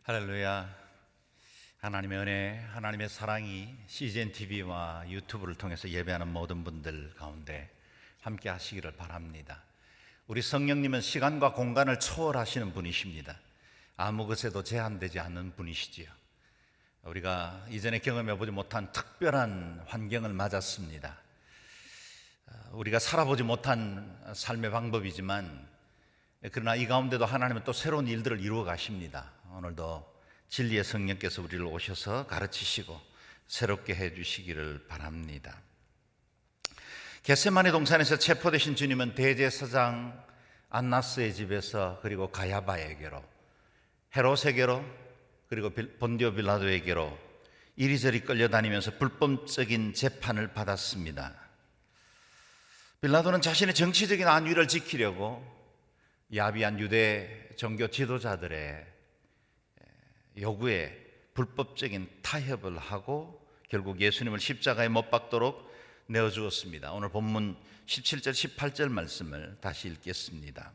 할렐루야. 하나님의 은혜, 하나님의 사랑이 CGN TV와 유튜브를 통해서 예배하는 모든 분들 가운데 함께 하시기를 바랍니다. 우리 성령님은 시간과 공간을 초월하시는 분이십니다. 아무 것에도 제한되지 않는 분이시지요. 우리가 이전에 경험해보지 못한 특별한 환경을 맞았습니다. 우리가 살아보지 못한 삶의 방법이지만 그러나 이 가운데도 하나님은 또 새로운 일들을 이루어 가십니다. 오늘도 진리의 성령께서 우리를 오셔서 가르치시고 새롭게 해주시기를 바랍니다. 겟세마네 동산에서 체포되신 주님은 대제사장 안나스의 집에서, 그리고 가야바에게로, 헤롯에게로, 그리고 본디오 빌라도에게로 이리저리 끌려다니면서 불법적인 재판을 받았습니다. 빌라도는 자신의 정치적인 안위를 지키려고 야비한 유대 종교 지도자들의 요구에 불법적인 타협을 하고 결국 예수님을 십자가에 못 박도록 내어주었습니다. 오늘 본문 17절 18절 말씀을 다시 읽겠습니다.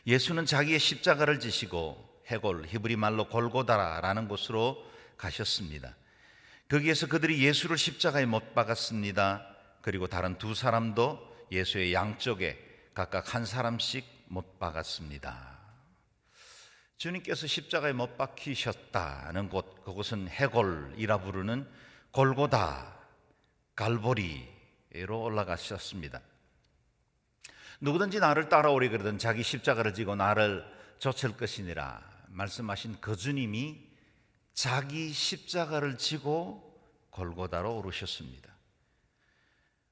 예수는 자기의 십자가를 지시고 해골, 히브리 말로 골고다라는 곳으로 가셨습니다. 거기에서 그들이 예수를 십자가에 못 박았습니다. 그리고 다른 두 사람도 예수의 양쪽에 각각 한 사람씩 못 박았습니다. 주님께서 십자가에 못 박히셨다는 곳, 그곳은 해골이라 부르는 골고다, 갈보리로 올라가셨습니다. 누구든지 나를 따라오리 그러던 자기 십자가를 지고 나를 좇을 것이니라 말씀하신 그 주님이 자기 십자가를 지고 골고다로 오르셨습니다.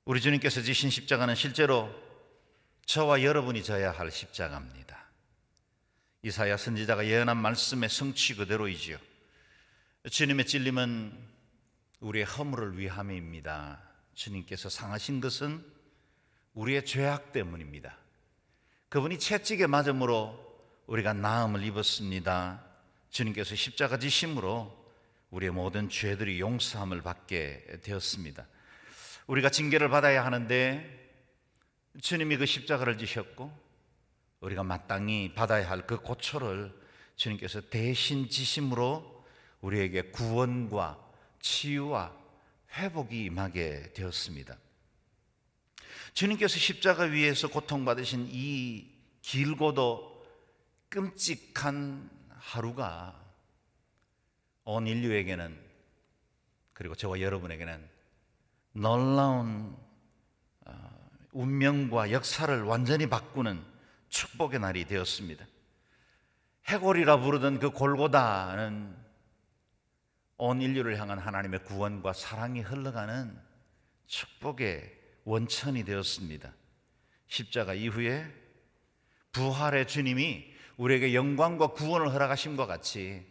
우리 주님께서 지신 십자가는 실제로 저와 여러분이 져야 할 십자가입니다. 이사야 선지자가 예언한 말씀의 성취 그대로이지요. 주님의 찔림은 우리의 허물을 위함입니다. 주님께서 상하신 것은 우리의 죄악 때문입니다. 그분이 채찍에 맞음으로 우리가 나음을 입었습니다. 주님께서 십자가 지심으로 우리의 모든 죄들이 용서함을 받게 되었습니다. 우리가 징계를 받아야 하는데 주님이 그 십자가를 지셨고 우리가 마땅히 받아야 할 그 고초를 주님께서 대신 지심으로 우리에게 구원과 치유와 회복이 임하게 되었습니다. 주님께서 십자가 위에서 고통받으신 이 길고도 끔찍한 하루가 온 인류에게는, 그리고 저와 여러분에게는 놀라운 운명과 역사를 완전히 바꾸는 축복의 날이 되었습니다. 해골이라 부르던 그 골고다는 온 인류를 향한 하나님의 구원과 사랑이 흘러가는 축복의 원천이 되었습니다. 십자가 이후에 부활의 주님이 우리에게 영광과 구원을 허락하심과 같이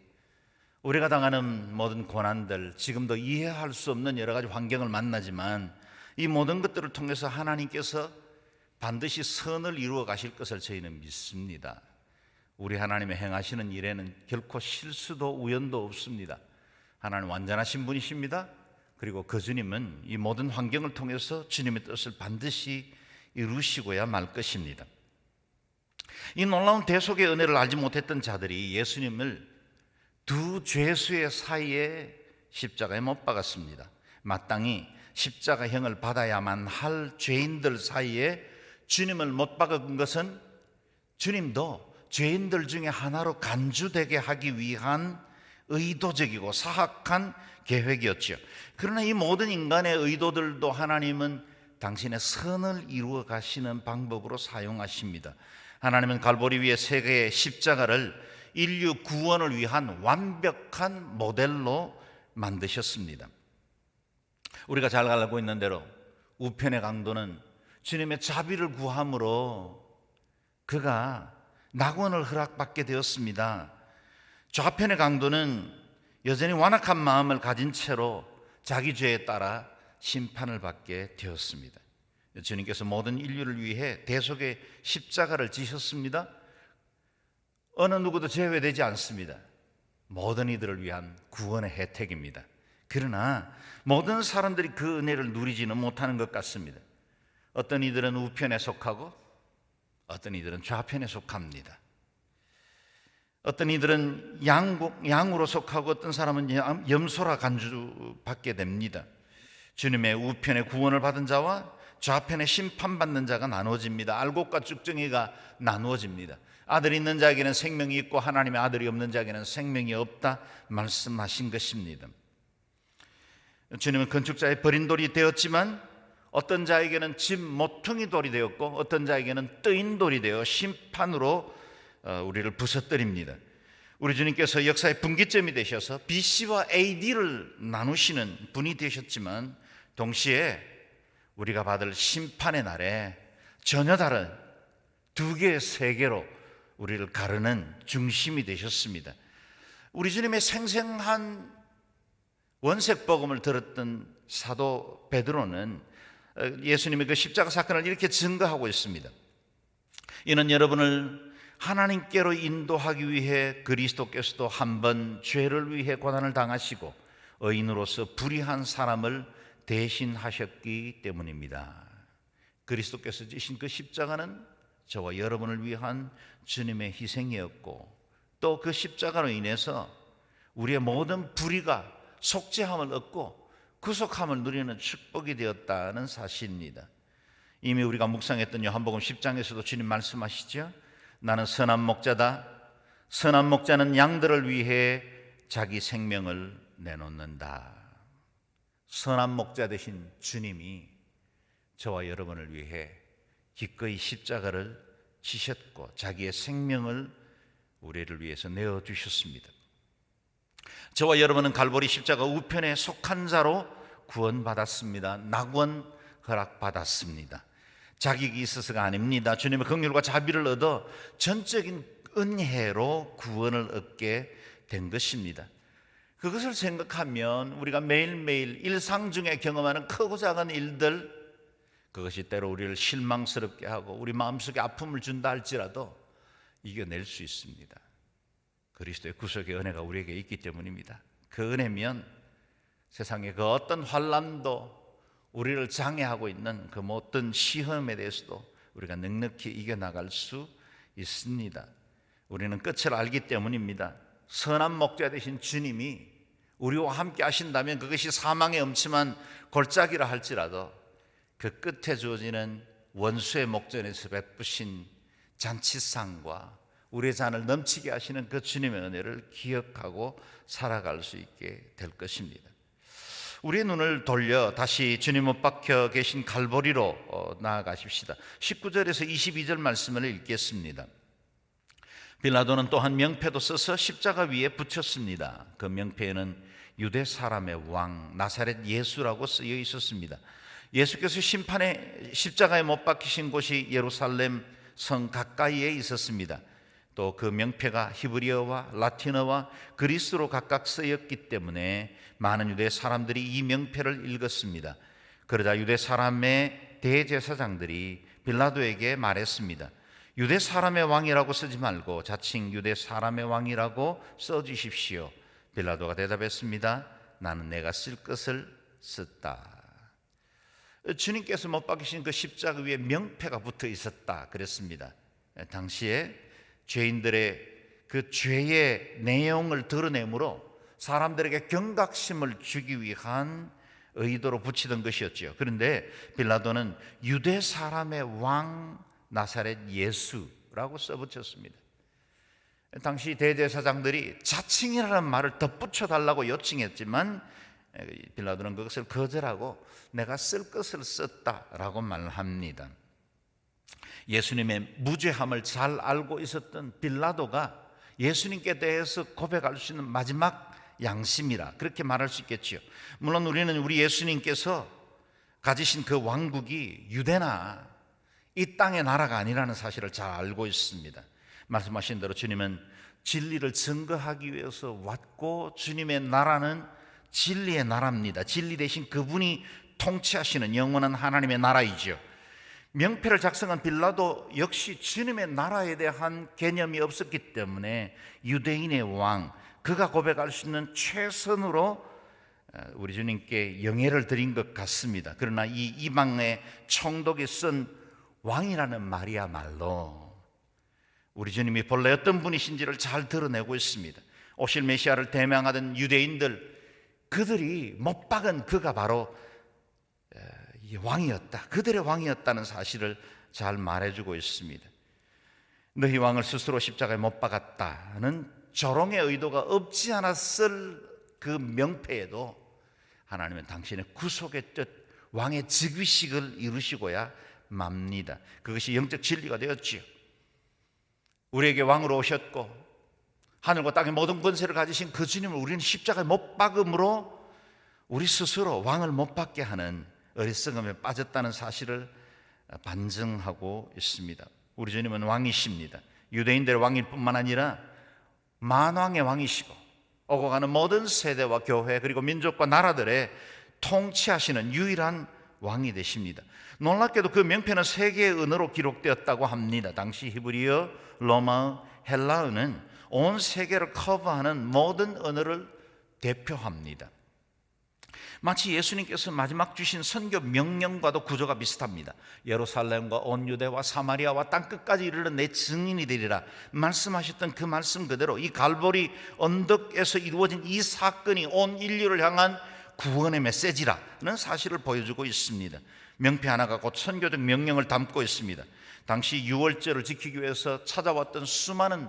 우리가 당하는 모든 고난들, 지금도 이해할 수 없는 여러 가지 환경을 만나지만 이 모든 것들을 통해서 하나님께서 반드시 선을 이루어 가실 것을 저희는 믿습니다. 우리 하나님의 행하시는 일에는 결코 실수도 우연도 없습니다. 하나님 완전하신 분이십니다. 그리고 그 주님은 이 모든 환경을 통해서 주님의 뜻을 반드시 이루시고야 말 것입니다. 이 놀라운 대속의 은혜를 알지 못했던 자들이 예수님을 두 죄수의 사이에 십자가에 못 박았습니다. 마땅히 십자가형을 받아야만 할 죄인들 사이에 주님을 못 박은 것은 주님도 죄인들 중에 하나로 간주되게 하기 위한 의도적이고 사악한 계획이었죠. 그러나 이 모든 인간의 의도들도 하나님은 당신의 선을 이루어 가시는 방법으로 사용하십니다. 하나님은 갈보리 위에 세 개의 십자가를 인류 구원을 위한 완벽한 모델로 만드셨습니다. 우리가 잘 알고 있는 대로 우편의 강도는 주님의 자비를 구함으로 그가 낙원을 허락받게 되었습니다. 좌편의 강도는 여전히 완악한 마음을 가진 채로 자기 죄에 따라 심판을 받게 되었습니다. 주님께서 모든 인류를 위해 대속의 십자가를 지셨습니다. 어느 누구도 제외되지 않습니다. 모든 이들을 위한 구원의 혜택입니다. 그러나 모든 사람들이 그 은혜를 누리지는 못하는 것 같습니다. 어떤 이들은 우편에 속하고 어떤 이들은 좌편에 속합니다. 어떤 이들은 양으로 속하고 어떤 사람은 염소라 간주받게 됩니다. 주님의 우편에 구원을 받은 자와 좌편에 심판받는 자가 나누어집니다. 알곡과 쭉정이가 나누어집니다. 아들이 있는 자에게는 생명이 있고 하나님의 아들이 없는 자에게는 생명이 없다 말씀하신 것입니다. 주님은 건축자의 버린 돌이 되었지만 어떤 자에게는 집 모퉁이 돌이 되었고 어떤 자에게는 뜨인 돌이 되어 심판으로 우리를 부서뜨립니다. 우리 주님께서 역사의 분기점이 되셔서 BC와 AD를 나누시는 분이 되셨지만 동시에 우리가 받을 심판의 날에 전혀 다른 두 개의 세계로 우리를 가르는 중심이 되셨습니다. 우리 주님의 생생한 원색복음을 들었던 사도 베드로는 예수님의 그 십자가 사건을 이렇게 증거하고 있습니다. 이는 여러분을 하나님께로 인도하기 위해 그리스도께서도 한 번 죄를 위해 고난을 당하시고 의인으로서 불의한 사람을 대신하셨기 때문입니다. 그리스도께서 지신 그 십자가는 저와 여러분을 위한 주님의 희생이었고 또 그 십자가로 인해서 우리의 모든 불의가 속죄함을 얻고 구속함을 누리는 축복이 되었다는 사실입니다. 이미 우리가 묵상했던 요한복음 10장에서도 주님 말씀하시죠. 나는 선한 목자다. 선한 목자는 양들을 위해 자기 생명을 내놓는다. 선한 목자 되신 주님이 저와 여러분을 위해 기꺼이 십자가를 지셨고 자기의 생명을 우리를 위해서 내어주셨습니다. 저와 여러분은 갈보리 십자가 우편에 속한 자로 구원받았습니다. 낙원 허락받았습니다. 자격이 있어서가 아닙니다. 주님의 긍휼과 자비를 얻어 전적인 은혜로 구원을 얻게 된 것입니다. 그것을 생각하면 우리가 매일매일 일상 중에 경험하는 크고 작은 일들, 그것이 때로 우리를 실망스럽게 하고 우리 마음속에 아픔을 준다 할지라도 이겨낼 수 있습니다. 그리스도의 구속의 은혜가 우리에게 있기 때문입니다. 그 은혜면 세상의 그 어떤 환난도 우리를 장애하고 있는 그 어떤 시험에 대해서도 우리가 넉넉히 이겨나갈 수 있습니다. 우리는 끝을 알기 때문입니다. 선한 목자 되신 주님이 우리와 함께 하신다면 그것이 사망의 엄침한 골짜기라 할지라도 그 끝에 주어지는 원수의 목전에서 베푸신 잔치상과 우리의 잔을 넘치게 하시는 그 주님의 은혜를 기억하고 살아갈 수 있게 될 것입니다. 우리의 눈을 돌려 다시 주님 못 박혀 계신 갈보리로 나아가십시다. 19절에서 22절 말씀을 읽겠습니다. 빌라도는 또한 명패도 써서 십자가 위에 붙였습니다. 그 명패에는 유대 사람의 왕 나사렛 예수라고 쓰여 있었습니다. 예수께서 심판의 십자가에 못 박히신 곳이 예루살렘 성 가까이에 있었습니다. 또 그 명패가 히브리어와 라틴어와 그리스로 각각 쓰였기 때문에 많은 유대 사람들이 이 명패를 읽었습니다. 그러자 유대 사람의 대제사장들이 빌라도에게 말했습니다. 유대 사람의 왕이라고 쓰지 말고 자칭 유대 사람의 왕이라고 써주십시오. 빌라도가 대답했습니다. 나는 내가 쓸 것을 썼다. 주님께서 못 박히신 그 십자가 위에 명패가 붙어 있었다 그랬습니다. 당시에 죄인들의 그 죄의 내용을 드러내므로 사람들에게 경각심을 주기 위한 의도로 붙이던 것이었죠. 그런데 빌라도는 유대 사람의 왕 나사렛 예수라고 써붙였습니다. 당시 대제사장들이 자칭이라는 말을 덧붙여 달라고 요청했지만 빌라도는 그것을 거절하고 내가 쓸 것을 썼다라고 말합니다. 예수님의 무죄함을 잘 알고 있었던 빌라도가 예수님께 대해서 고백할 수 있는 마지막 양심이라 그렇게 말할 수 있겠지요. 물론 우리는 우리 예수님께서 가지신 그 왕국이 유대나 이 땅의 나라가 아니라는 사실을 잘 알고 있습니다. 말씀하신 대로 주님은 진리를 증거하기 위해서 왔고 주님의 나라는 진리의 나라입니다. 진리 대신 그분이 통치하시는 영원한 하나님의 나라이죠. 명패를 작성한 빌라도 역시 주님의 나라에 대한 개념이 없었기 때문에 유대인의 왕, 그가 고백할 수 있는 최선으로 우리 주님께 영예를 드린 것 같습니다. 그러나 이 이방의 총독이 쓴 왕이라는 말이야말로 우리 주님이 본래 어떤 분이신지를 잘 드러내고 있습니다. 오실 메시아를 대명하던 유대인들, 그들이 못 박은 그가 바로 왕이었다, 그들의 왕이었다는 사실을 잘 말해주고 있습니다. 너희 왕을 스스로 십자가에 못 박았다는 조롱의 의도가 없지 않았을 그 명패에도 하나님은 당신의 구속의 뜻, 왕의 즉위식을 이루시고야 맙니다. 그것이 영적 진리가 되었지요. 우리에게 왕으로 오셨고 하늘과 땅의 모든 권세를 가지신 그 주님을 우리는 십자가에 못 박음으로 우리 스스로 왕을 못 받게 하는 어리석음에 빠졌다는 사실을 반증하고 있습니다. 우리 주님은 왕이십니다. 유대인들의 왕일 뿐만 아니라 만왕의 왕이시고 오고 가는 모든 세대와 교회 그리고 민족과 나라들의 통치하시는 유일한 왕이 되십니다. 놀랍게도 그 명패는 세 개의 언어로 기록되었다고 합니다. 당시 히브리어, 로마어, 헬라어는 온 세계를 커버하는 모든 언어를 대표합니다. 마치 예수님께서 마지막 주신 선교 명령과도 구조가 비슷합니다. 예루살렘과 온 유대와 사마리아와 땅끝까지 이르러 내 증인이 되리라 말씀하셨던 그 말씀 그대로 이 갈보리 언덕에서 이루어진 이 사건이 온 인류를 향한 구원의 메시지라는 사실을 보여주고 있습니다. 명패 하나가 곧 선교적 명령을 담고 있습니다. 당시 유월절을 지키기 위해서 찾아왔던 수많은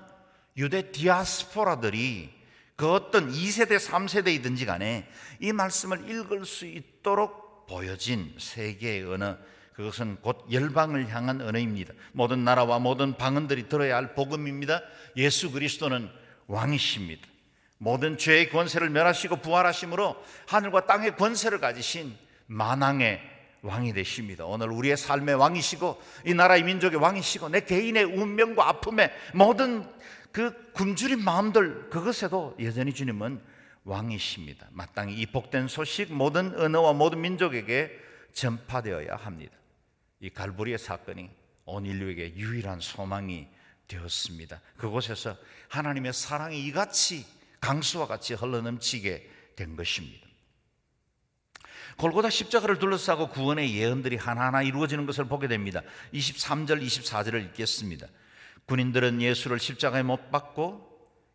유대 디아스포라들이 그 어떤 2세대 3세대이든지 간에 이 말씀을 읽을 수 있도록 보여진 세계의 언어, 그것은 곧 열방을 향한 언어입니다. 모든 나라와 모든 방언들이 들어야 할 복음입니다. 예수 그리스도는 왕이십니다. 모든 죄의 권세를 멸하시고 부활하심으로 하늘과 땅의 권세를 가지신 만왕의 왕이 되십니다. 오늘 우리의 삶의 왕이시고 이 나라의 민족의 왕이시고 내 개인의 운명과 아픔의 모든 그 굶주린 마음들, 그것에도 여전히 주님은 왕이십니다. 마땅히 이 복된 소식 모든 언어와 모든 민족에게 전파되어야 합니다. 이 갈보리의 사건이 온 인류에게 유일한 소망이 되었습니다. 그곳에서 하나님의 사랑이 이같이 강수와 같이 흘러넘치게 된 것입니다. 골고다 십자가를 둘러싸고 구원의 예언들이 하나하나 이루어지는 것을 보게 됩니다. 23절 24절을 읽겠습니다. 군인들은 예수를 십자가에 못 박고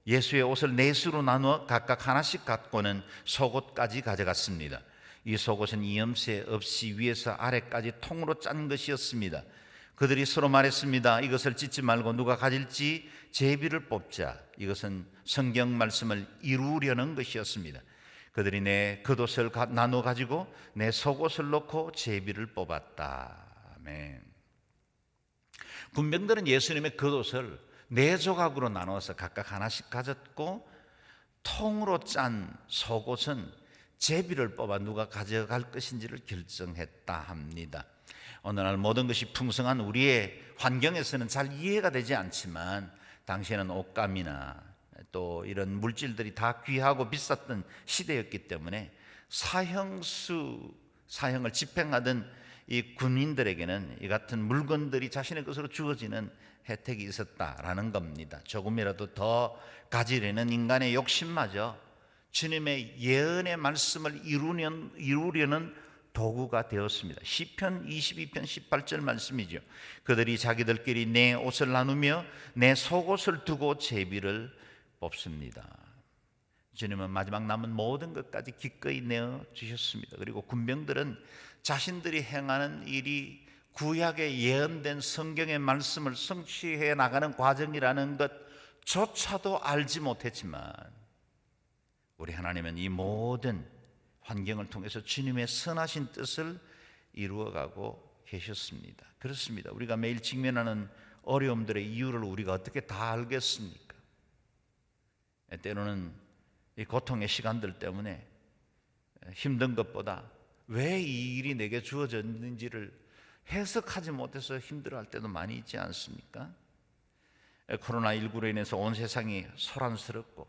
예수의 옷을 네 수로 나누어 각각 하나씩 갖고는 속옷까지 가져갔습니다. 이 속옷은 이염새 없이 위에서 아래까지 통으로 짠 것이었습니다. 그들이 서로 말했습니다. 이것을 찢지 말고 누가 가질지 제비를 뽑자. 이것은 성경 말씀을 이루려는 것이었습니다. 그들이 내 겉옷을 나누어 가지고 내 속옷을 놓고 제비를 뽑았다. 아멘. 군병들은 예수님의 겉옷을 네 조각으로 나눠서 각각 하나씩 가졌고 통으로 짠 속옷은 제비를 뽑아 누가 가져갈 것인지를 결정했다 합니다. 오늘날 모든 것이 풍성한 우리의 환경에서는 잘 이해가 되지 않지만 당시에는 옷감이나 또 이런 물질들이 다 귀하고 비쌌던 시대였기 때문에 사형을 집행하던 이 군인들에게는 이 같은 물건들이 자신의 것으로 주어지는 혜택이 있었다라는 겁니다. 조금이라도 더 가지려는 인간의 욕심마저 주님의 예언의 말씀을 이루려는 도구가 되었습니다. 시편 22편 18절 말씀이죠. 그들이 자기들끼리 내 옷을 나누며 내 속옷을 두고 제비를 뽑습니다. 주님은 마지막 남은 모든 것까지 기꺼이 내어 주셨습니다. 그리고 군병들은 자신들이 행하는 일이 구약에 예언된 성경의 말씀을 성취해 나가는 과정이라는 것조차도 알지 못했지만 우리 하나님은 이 모든 환경을 통해서 주님의 선하신 뜻을 이루어가고 계셨습니다. 그렇습니다. 우리가 매일 직면하는 어려움들의 이유를 우리가 어떻게 다 알겠습니까? 때로는 이 고통의 시간들 때문에 힘든 것보다 왜 이 일이 내게 주어졌는지를 해석하지 못해서 힘들어할 때도 많이 있지 않습니까? 코로나19로 인해서 온 세상이 소란스럽고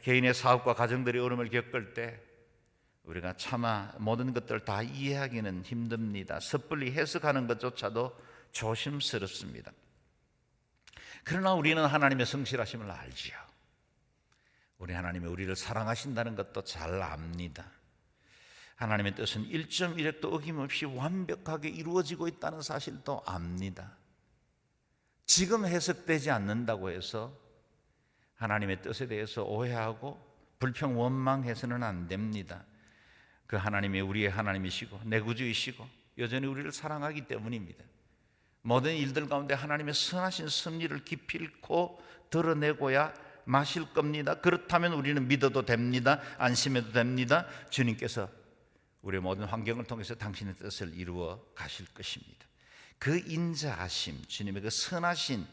개인의 사업과 가정들이 어려움을 겪을 때 우리가 차마 모든 것들을 다 이해하기는 힘듭니다. 섣불리 해석하는 것조차도 조심스럽습니다. 그러나 우리는 하나님의 성실하심을 알지요. 우리 하나님이 우리를 사랑하신다는 것도 잘 압니다. 하나님의 뜻은 1.1획도 어김없이 완벽하게 이루어지고 있다는 사실도 압니다. 지금 해석되지 않는다고 해서 하나님의 뜻에 대해서 오해하고 불평 원망해서는 안 됩니다. 그 하나님이 우리의 하나님이시고 내 구주이시고 여전히 우리를 사랑하기 때문입니다. 모든 일들 가운데 하나님의 선하신 섭리를 기필코 드러내고야 마실 겁니다. 그렇다면 우리는 믿어도 됩니다. 안심해도 됩니다. 주님께서 우리의 모든 환경을 통해서 당신의 뜻을 이루어 가실 것입니다. 그 인자하심, 주님의 그 선하신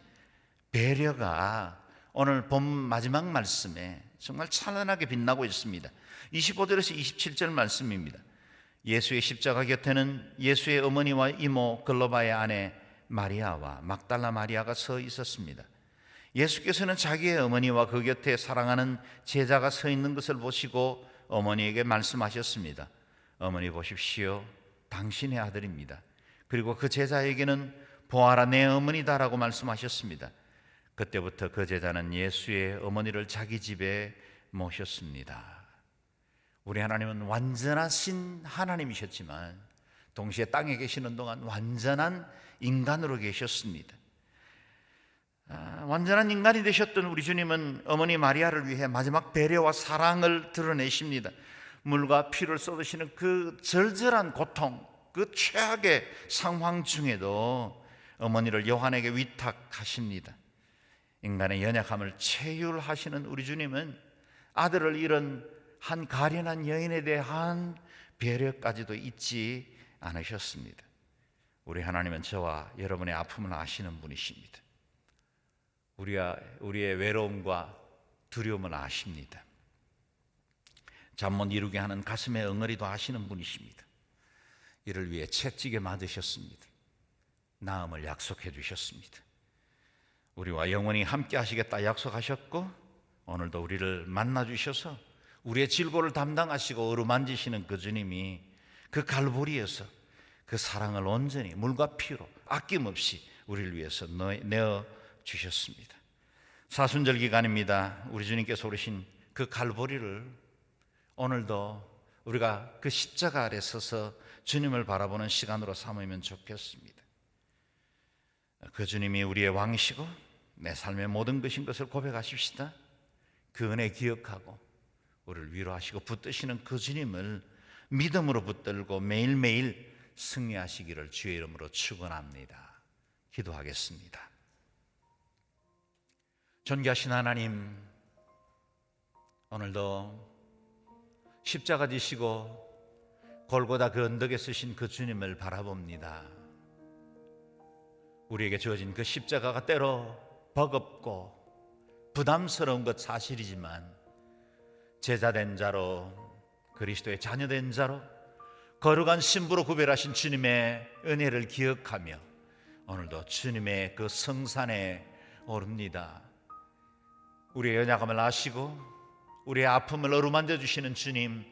배려가 오늘 본 마지막 말씀에 정말 찬란하게 빛나고 있습니다. 25절에서 27절 말씀입니다. 예수의 십자가 곁에는 예수의 어머니와 이모 글로바의 아내 마리아와 막달라 마리아가 서 있었습니다. 예수께서는 자기의 어머니와 그 곁에 사랑하는 제자가 서 있는 것을 보시고 어머니에게 말씀하셨습니다. 어머니 보십시오. 당신의 아들입니다. 그리고 그 제자에게는 보아라 내 어머니다라고 말씀하셨습니다. 그때부터 그 제자는 예수의 어머니를 자기 집에 모셨습니다. 우리 하나님은 완전하신 하나님이셨지만 동시에 땅에 계시는 동안 완전한 인간으로 계셨습니다. 완전한 인간이 되셨던 우리 주님은 어머니 마리아를 위해 마지막 배려와 사랑을 드러내십니다. 물과 피를 쏟으시는 그 절절한 고통, 그 최악의 상황 중에도 어머니를 요한에게 위탁하십니다. 인간의 연약함을 체휼하시는 우리 주님은 아들을 잃은 한 가련한 여인에 대한 배려까지도 잊지 않으셨습니다. 우리 하나님은 저와 여러분의 아픔을 아시는 분이십니다. 우리의 외로움과 두려움을 아십니다. 잠 못 이루게 하는 가슴의 엉어리도 아시는 분이십니다. 이를 위해 채찍에 맞으셨습니다. 나음을 약속해 주셨습니다. 우리와 영원히 함께 하시겠다 약속하셨고 오늘도 우리를 만나 주셔서 우리의 질고를 담당하시고 어루만지시는 그 주님이 그 갈보리에서 그 사랑을 온전히 물과 피로 아낌없이 우리를 위해서 내어 주셨습니다. 사순절 기간입니다. 우리 주님께서 오르신 그 갈보리를 오늘도 우리가 그 십자가 아래 서서 주님을 바라보는 시간으로 삼으면 좋겠습니다. 그 주님이 우리의 왕이시고 내 삶의 모든 것인 것을 고백하십시다. 그 은혜 기억하고 우리를 위로하시고 붙드시는 그 주님을 믿음으로 붙들고 매일매일 승리하시기를 주의 이름으로 축원합니다. 기도하겠습니다. 존귀하신 하나님, 오늘도 십자가 지시고 골고다 그 언덕에 쓰신 그 주님을 바라봅니다. 우리에게 주어진 그 십자가가 때로 버겁고 부담스러운 것 사실이지만 제자된 자로 그리스도의 자녀된 자로 거룩한 신부로 구별하신 주님의 은혜를 기억하며 오늘도 주님의 그 성산에 오릅니다. 우리의 연약함을 아시고 우리의 아픔을 어루만져 주시는 주님,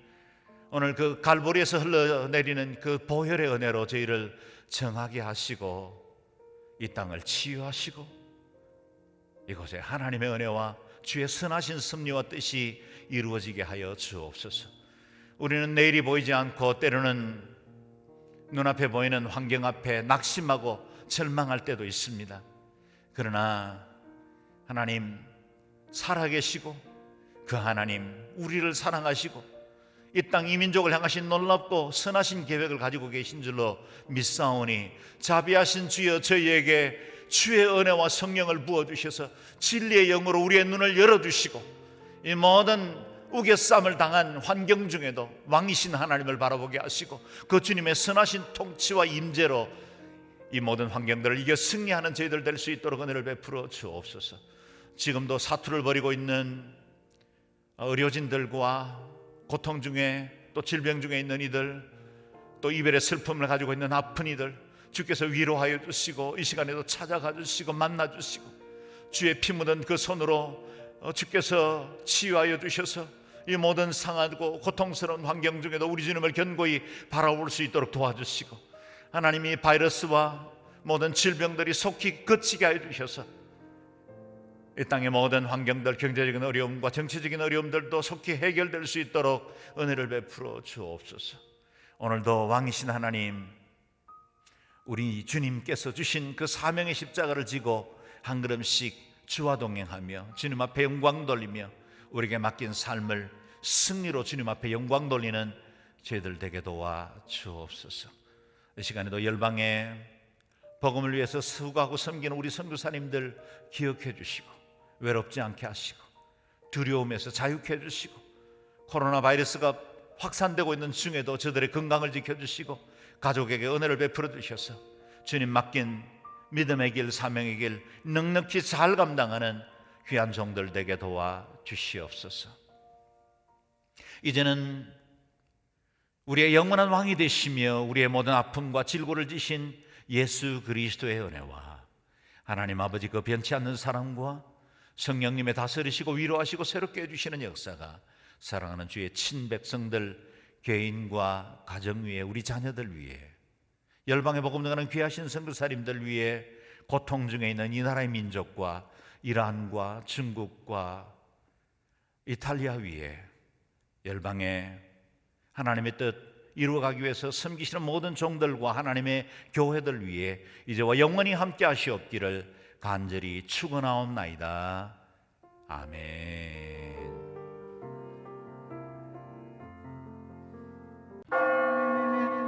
오늘 그 갈보리에서 흘러내리는 그 보혈의 은혜로 저희를 정하게 하시고 이 땅을 치유하시고 이곳에 하나님의 은혜와 주의 선하신 섭리와 뜻이 이루어지게 하여 주옵소서. 우리는 내일이 보이지 않고 때로는 눈앞에 보이는 환경 앞에 낙심하고 절망할 때도 있습니다. 그러나 하나님 살아계시고 그 하나님 우리를 사랑하시고 이 땅 이민족을 향하신 놀랍고 선하신 계획을 가지고 계신 줄로 믿사오니 자비하신 주여 저희에게 주의 은혜와 성령을 부어주셔서 진리의 영으로 우리의 눈을 열어주시고 이 모든 우겨쌈을 당한 환경 중에도 왕이신 하나님을 바라보게 하시고 그 주님의 선하신 통치와 임재로 이 모든 환경들을 이겨 승리하는 저희들 될 수 있도록 은혜를 베풀어 주옵소서. 지금도 사투를 벌이고 있는 의료진들과 고통 중에 또 질병 중에 있는 이들, 또 이별의 슬픔을 가지고 있는 아픈 이들 주께서 위로하여 주시고 이 시간에도 찾아가 주시고 만나 주시고 주의 피 묻은 그 손으로 주께서 치유하여 주셔서 이 모든 상하고 고통스러운 환경 중에도 우리 주님을 견고히 바라볼 수 있도록 도와주시고 하나님이 바이러스와 모든 질병들이 속히 그치게 하여 주셔서 이 땅의 모든 환경들, 경제적인 어려움과 정치적인 어려움들도 속히 해결될 수 있도록 은혜를 베풀어 주옵소서. 오늘도 왕이신 하나님, 우리 주님께서 주신 그 사명의 십자가를 지고 한 걸음씩 주와 동행하며 주님 앞에 영광 돌리며 우리에게 맡긴 삶을 승리로 주님 앞에 영광 돌리는 저희들 되게 도와 주옵소서. 이 시간에도 열방에 복음을 위해서 수고하고 섬기는 우리 선교사님들 기억해 주시고 외롭지 않게 하시고 두려움에서 자유케 해주시고 코로나 바이러스가 확산되고 있는 중에도 저들의 건강을 지켜주시고 가족에게 은혜를 베풀어 주셔서 주님 맡긴 믿음의 길, 사명의 길 넉넉히 잘 감당하는 귀한 종들 되게 도와 주시옵소서. 이제는 우리의 영원한 왕이 되시며 우리의 모든 아픔과 질고를 지신 예수 그리스도의 은혜와 하나님 아버지 그 변치 않는 사랑과 성령님의 다스리시고 위로하시고 새롭게 해주시는 역사가 사랑하는 주의 친백성들 개인과 가정 위에 우리 자녀들 위에 열방의 복음 전하는 귀하신 선교사님들 위에 고통 중에 있는 이 나라의 민족과 이란과 중국과 이탈리아 위에 열방의 하나님의 뜻 이루어가기 위해서 섬기시는 모든 종들과 하나님의 교회들 위에 이제와 영원히 함께 하시옵기를 간절히 축원하옵나이다. 아멘.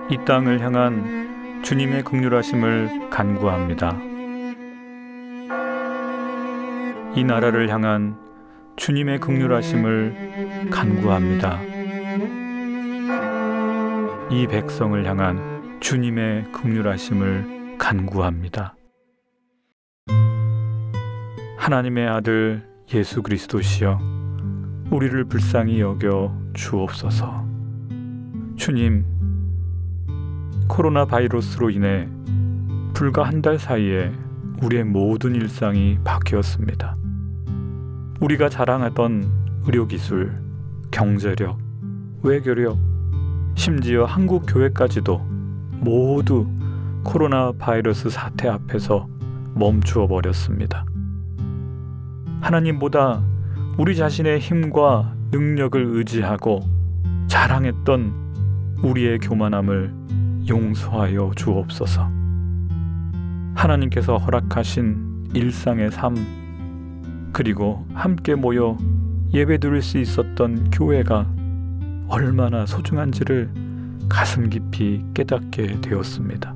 이 땅을 향한 주님의 긍휼하심을 간구합니다. 이 나라를 향한 주님의 긍휼하심을 간구합니다. 이 백성을 향한 주님의 긍휼하심을 간구합니다. 하나님의 아들 예수 그리스도시여, 우리를 불쌍히 여겨 주옵소서. 주님, 코로나 바이러스로 인해 불과 한 달 사이에 우리의 모든 일상이 바뀌었습니다. 우리가 자랑하던 의료기술, 경제력, 외교력, 심지어 한국 교회까지도 모두 코로나 바이러스 사태 앞에서 멈추어 버렸습니다. 하나님보다 우리 자신의 힘과 능력을 의지하고 자랑했던 우리의 교만함을 용서하여 주옵소서. 하나님께서 허락하신 일상의 삶, 그리고 함께 모여 예배드릴 수 있었던 교회가 얼마나 소중한지를 가슴 깊이 깨닫게 되었습니다.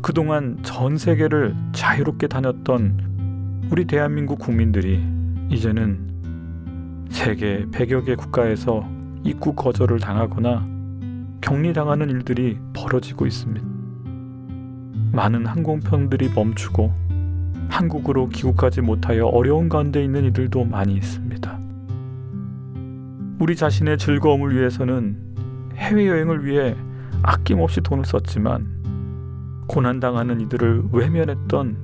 그동안 전 세계를 자유롭게 다녔던 우리 대한민국 국민들이 이제는 세계 100여 개 국가에서 입국 거절을 당하거나 격리당하는 일들이 벌어지고 있습니다. 많은 항공편들이 멈추고 한국으로 귀국하지 못하여 어려운 가운데 있는 이들도 많이 있습니다. 우리 자신의 즐거움을 위해서는 해외여행을 위해 아낌없이 돈을 썼지만 고난당하는 이들을 외면했던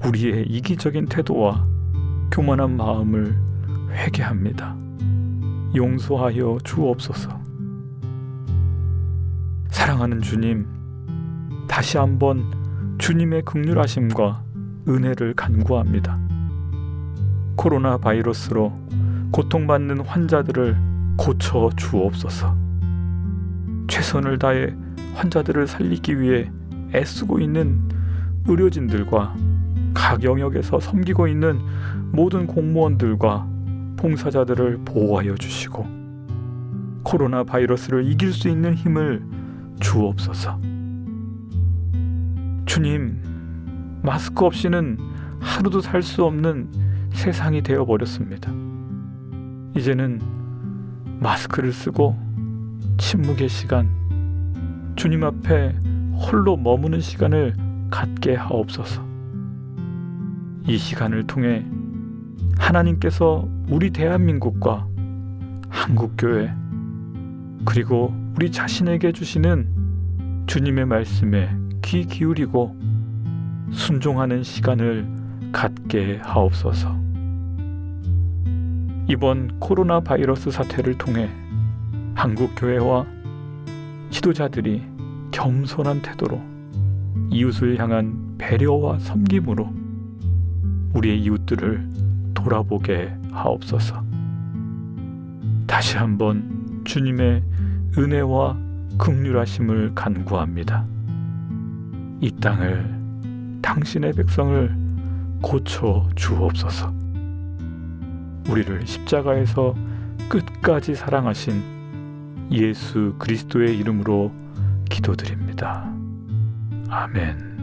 우리의 이기적인 태도와 교만한 마음을 회개합니다. 용서하여 주옵소서. 사랑하는 주님, 다시 한번 주님의 긍휼하심과 은혜를 간구합니다. 코로나 바이러스로 고통받는 환자들을 고쳐 주옵소서. 최선을 다해 환자들을 살리기 위해 애쓰고 있는 의료진들과 각 영역에서 섬기고 있는 모든 공무원들과 봉사자들을 보호하여 주시고 코로나 바이러스를 이길 수 있는 힘을 주옵소서. 주님, 마스크 없이는 하루도 살 수 없는 세상이 되어버렸습니다. 이제는 마스크를 쓰고 침묵의 시간, 주님 앞에 홀로 머무는 시간을 갖게 하옵소서. 이 시간을 통해 하나님께서 우리 대한민국과 한국교회 그리고 우리 자신에게 주시는 주님의 말씀에 귀 기울이고 순종하는 시간을 갖게 하옵소서. 이번 코로나 바이러스 사태를 통해 한국교회와 지도자들이 겸손한 태도로 이웃을 향한 배려와 섬김으로 우리의 이웃들을 돌아보게 하옵소서. 다시 한번 주님의 은혜와 긍휼하심을 간구합니다. 이 땅을, 당신의 백성을 고쳐 주옵소서. 우리를 십자가에서 끝까지 사랑하신 예수 그리스도의 이름으로 기도드립니다. 아멘.